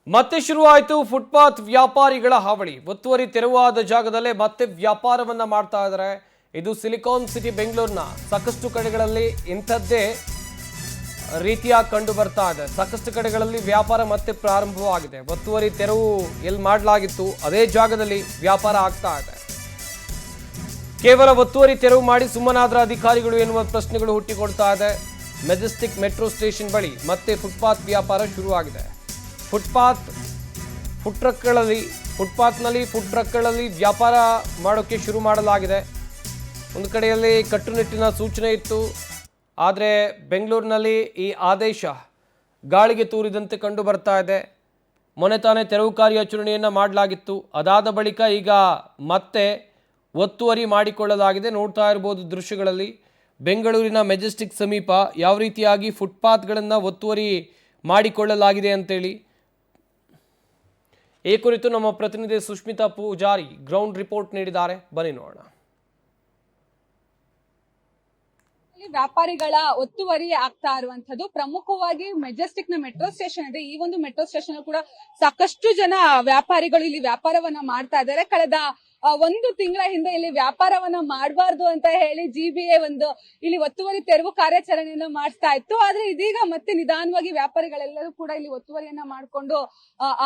ಮತ್ತೆ ಶುರುವಾಯಿತು ಫುಟ್ಪಾತ್ ವ್ಯಾಪಾರಿಗಳ ಹಾವಳಿ. ಒತ್ತುವರಿ ತೆರವಾದ ಜಾಗದಲ್ಲೇ ಮತ್ತೆ ವ್ಯಾಪಾರವನ್ನ ಮಾಡ್ತಾ ಇದ್ದಾರೆ. ಇದು ಸಿಲಿಕಾನ್ ಸಿಟಿ ಬೆಂಗಳೂರಿನ ಸಾಕಷ್ಟು ಕಡೆಗಳಲ್ಲಿ ಇಂಥದ್ದೇ ರೀತಿಯಾಗಿ ಕಂಡು ಬರ್ತಾ ಇದೆ. ಸಾಕಷ್ಟು ಕಡೆಗಳಲ್ಲಿ ವ್ಯಾಪಾರ ಮತ್ತೆ ಪ್ರಾರಂಭವಾಗಿದೆ. ಒತ್ತುವರಿ ತೆರವು ಎಲ್ಲಿ ಮಾಡಲಾಗಿತ್ತು ಅದೇ ಜಾಗದಲ್ಲಿ ವ್ಯಾಪಾರ ಆಗ್ತಾ ಇದೆ. ಕೇವಲ ಒತ್ತುವರಿ ತೆರವು ಮಾಡಿ ಸುಮ್ಮನಾದ್ರ ಅಧಿಕಾರಿಗಳು ಎನ್ನುವ ಪ್ರಶ್ನೆಗಳು ಹುಟ್ಟಿಕೊಡ್ತಾ ಇದೆ. ಮೆಜೆಸ್ಟಿಕ್ ಮೆಟ್ರೋ ಸ್ಟೇಷನ್ ಬಳಿ ಮತ್ತೆ ಫುಟ್ಪಾತ್ ವ್ಯಾಪಾರ ಶುರುವಾಗಿದೆ. ಫುಡ್ ಟ್ರಕ್ಗಳಲ್ಲಿ ವ್ಯಾಪಾರ ಮಾಡೋಕ್ಕೆ ಶುರು ಮಾಡಲಾಗಿದೆ. ಒಂದು ಕಡೆಯಲ್ಲಿ ಕಟ್ಟುನಿಟ್ಟಿನ ಸೂಚನೆ ಇತ್ತು, ಆದರೆ ಬೆಂಗಳೂರಿನಲ್ಲಿ ಈ ಆದೇಶ ಗಾಳಿಗೆ ತೂರಿದಂತೆ ಕಂಡು ಬರ್ತಾ ಇದೆ. ಮೊನ್ನೆ ತಾನೇ ತೆರವು ಕಾರ್ಯಾಚರಣೆಯನ್ನು ಮಾಡಲಾಗಿತ್ತು. ಅದಾದ ಬಳಿಕ ಈಗ ಮತ್ತೆ ಒತ್ತುವರಿ ಮಾಡಿಕೊಳ್ಳಲಾಗಿದೆ. ನೋಡ್ತಾ ಇರ್ಬೋದು ದೃಶ್ಯಗಳಲ್ಲಿ ಬೆಂಗಳೂರಿನ ಮೆಜೆಸ್ಟಿಕ್ ಸಮೀಪ ಯಾವ ರೀತಿಯಾಗಿ ಫುಟ್ಪಾತ್ಗಳನ್ನು ಒತ್ತುವರಿ ಮಾಡಿಕೊಳ್ಳಲಾಗಿದೆ ಅಂತೇಳಿ ಈ ಕುರಿತು ನಮ್ಮ ಪ್ರತಿನಿಧಿ ಸುಷ್ಮಿತಾ ಪೂಜಾರಿ ಗ್ರೌಂಡ್ ರಿಪೋರ್ಟ್ ನೀಡಿದ್ದಾರೆ. ಬನ್ನಿ ನೋಡೋಣ. ವ್ಯಾಪಾರಿಗಳ ಒತ್ತುವರಿ ಆಗ್ತಾ ಇರುವಂತದ್ದು ಪ್ರಮುಖವಾಗಿ ಮೆಜೆಸ್ಟಿಕ್ ನ ಮೆಟ್ರೋ ಸ್ಟೇಷನ್ ಇದೆ. ಈ ಒಂದು ಮೆಟ್ರೋ ಸ್ಟೇಷನ್ ಕೂಡ ಸಾಕಷ್ಟು ಜನ ವ್ಯಾಪಾರಿಗಳು ಇಲ್ಲಿ ವ್ಯಾಪಾರವನ್ನ ಮಾಡ್ತಾ ಇದ್ದಾರೆ. ಕಳೆದ ಒಂದು ತಿಂಗಳ ಹಿಂದೆ ಇಲ್ಲಿ ವ್ಯಾಪಾರವನ್ನ ಮಾಡಬಾರ್ದು ಅಂತ ಹೇಳಿ ಜಿಬಿಎ ಇಲ್ಲಿ ಒತ್ತುವರಿ ತೆರವು ಕಾರ್ಯಾಚರಣೆಯನ್ನು ಮಾಡಿಸ್ತಾ ಇತ್ತು. ಆದ್ರೆ ಇದೀಗ ಮತ್ತೆ ನಿಧಾನವಾಗಿ ವ್ಯಾಪಾರಿಗಳೆಲ್ಲರೂ ಕೂಡ ಇಲ್ಲಿ ಒತ್ತುವರಿಯನ್ನ ಮಾಡಿಕೊಂಡು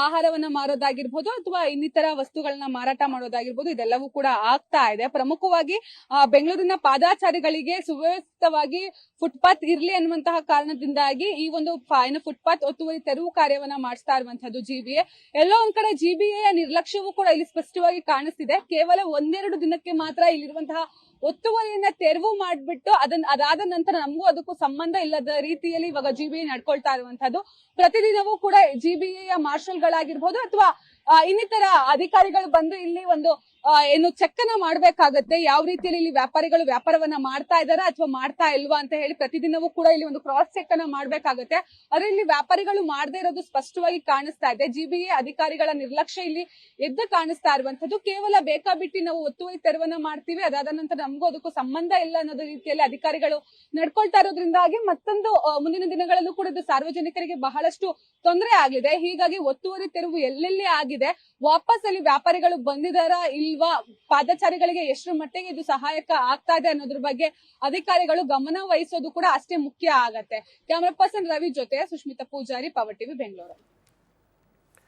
ಆಹಾರವನ್ನ ಮಾರೋದಾಗಿರ್ಬೋದು ಅಥವಾ ಇನ್ನಿತರ ವಸ್ತುಗಳನ್ನ ಮಾರಾಟ ಮಾಡೋದಾಗಿರ್ಬೋದು ಇದೆಲ್ಲವೂ ಕೂಡ ಆಗ್ತಾ ಇದೆ. ಪ್ರಮುಖವಾಗಿ ಬೆಂಗಳೂರಿನ ಪಾದಾಚಾರಿಗಳಿಗೆ ಸುವ್ಯವಸ್ಥಿತವಾಗಿ ಫುಟ್ಪಾತ್ ಇರ್ಲಿ ಅನ್ನುವಂತಹ ಕಾರಣದಿಂದಾಗಿ ಈ ಒಂದು ಫುಟ್ಪಾತ್ ಒತ್ತುವರಿ ತೆರವು ಕಾರ್ಯವನ್ನ ಮಾಡಿಸ್ತಾ ಇರುವಂತದ್ದು ಜಿಬಿಎ. ಎಲ್ಲೋ ಒಂದ್ ಕಡೆ ಜಿಬಿಎ ನಿರ್ಲಕ್ಷ್ಯವೂ ಕೂಡ ಇಲ್ಲಿ ಸ್ಪಷ್ಟವಾಗಿ ಕಾಣಿಸ್ತಿದೆ. ಕೇವಲ ಒಂದೆರಡು ದಿನಕ್ಕೆ ಮಾತ್ರ ಇಲ್ಲಿರುವಂತಹ ಒತ್ತುವರಿಯನ್ನ ತೆರವು ಮಾಡ್ಬಿಟ್ಟು ಅದಾದ ನಂತರ ನಮಗೂ ಅದಕ್ಕೂ ಸಂಬಂಧ ಇಲ್ಲದ ರೀತಿಯಲ್ಲಿ ಇವಾಗ ಜಿಬಿಎ ನಡ್ಕೊಳ್ತಾ ಇರುವಂತದ್ದು. ಪ್ರತಿದಿನವೂ ಕೂಡ ಜಿಬಿಎಯ ಮಾರ್ಷಲ್ಗಳಾಗಿರ್ಬೋದು ಅಥವಾ ಇನ್ನಿತರ ಅಧಿಕಾರಿಗಳು ಬಂದು ಇಲ್ಲಿ ಏನು ಚೆಕ್ ಅನ್ನ ಮಾಡ್ಬೇಕಾಗತ್ತೆ. ಯಾವ ರೀತಿಯಲ್ಲಿ ಇಲ್ಲಿ ವ್ಯಾಪಾರಿಗಳು ವ್ಯಾಪಾರವನ್ನ ಮಾಡ್ತಾ ಇದಾರಾ ಅಥವಾ ಮಾಡ್ತಾ ಇಲ್ವಾ ಅಂತ ಹೇಳಿ ಪ್ರತಿದಿನವೂ ಕೂಡ ಇಲ್ಲಿ ಒಂದು ಕ್ರಾಸ್ ಚೆಕ್ ಅನ್ನ ಮಾಡ್ಬೇಕಾಗತ್ತೆ. ಆದ್ರೆ ಇಲ್ಲಿ ವ್ಯಾಪಾರಿಗಳು ಮಾಡದೇ ಇರೋದು ಸ್ಪಷ್ಟವಾಗಿ ಕಾಣಿಸ್ತಾ ಇದೆ. ಜಿಬಿಎ ಅಧಿಕಾರಿಗಳ ನಿರ್ಲಕ್ಷ್ಯ ಇಲ್ಲಿ ಎದ್ದು ಕಾಣಿಸ್ತಾ ಇರುವಂತದ್ದು. ಕೇವಲ ಬೇಕಾಬಿಟ್ಟಿ ನಾವು ಒತ್ತುವರಿ ತೆರವನ್ನ ಮಾಡ್ತೀವಿ, ಅದಾದ ನಂತರ ನಮಗೂ ಅದಕ್ಕೂ ಸಂಬಂಧ ಇಲ್ಲ ಅನ್ನೋದು ರೀತಿಯಲ್ಲಿ ಅಧಿಕಾರಿಗಳು ನಡ್ಕೊಳ್ತಾ ಇರೋದ್ರಿಂದಾಗಿ ಮತ್ತೊಂದು ಮುಂದಿನ ದಿನಗಳಲ್ಲೂ ಕೂಡ ಇದು ಸಾರ್ವಜನಿಕರಿಗೆ ಬಹಳಷ್ಟು ತೊಂದರೆ ಆಗಿದೆ. ಹೀಗಾಗಿ ಒತ್ತುವರಿ ತೆರವು ಎಲ್ಲೆಲ್ಲಿ ಆಗಿದೆ, ವಾಪಸ್ ಅಲ್ಲಿ ವ್ಯಾಪಾರಿಗಳು ಬಂದಿದಾರಾ ಇಲ್ವಾ, ಪಾದಚಾರಿಗಳಿಗೆ ಎಷ್ಟರ ಮಟ್ಟಿಗೆ ಇದು ಸಹಾಯಕ ಆಗ್ತಾ ಇದೆ ಅನ್ನೋದ್ರ ಬಗ್ಗೆ ಅಧಿಕಾರಿಗಳು ಗಮನ ವಹಿಸೋದು ಕೂಡ ಅಷ್ಟೇ ಮುಖ್ಯ ಆಗತ್ತೆ. ಕ್ಯಾಮರಾ ಪರ್ಸನ್ ರವಿ ಜೊತೆ ಸುಷ್ಮಿತಾ ಪೂಜಾರಿ, ಪವರ್ ಟಿವಿ, ಬೆಂಗಳೂರು.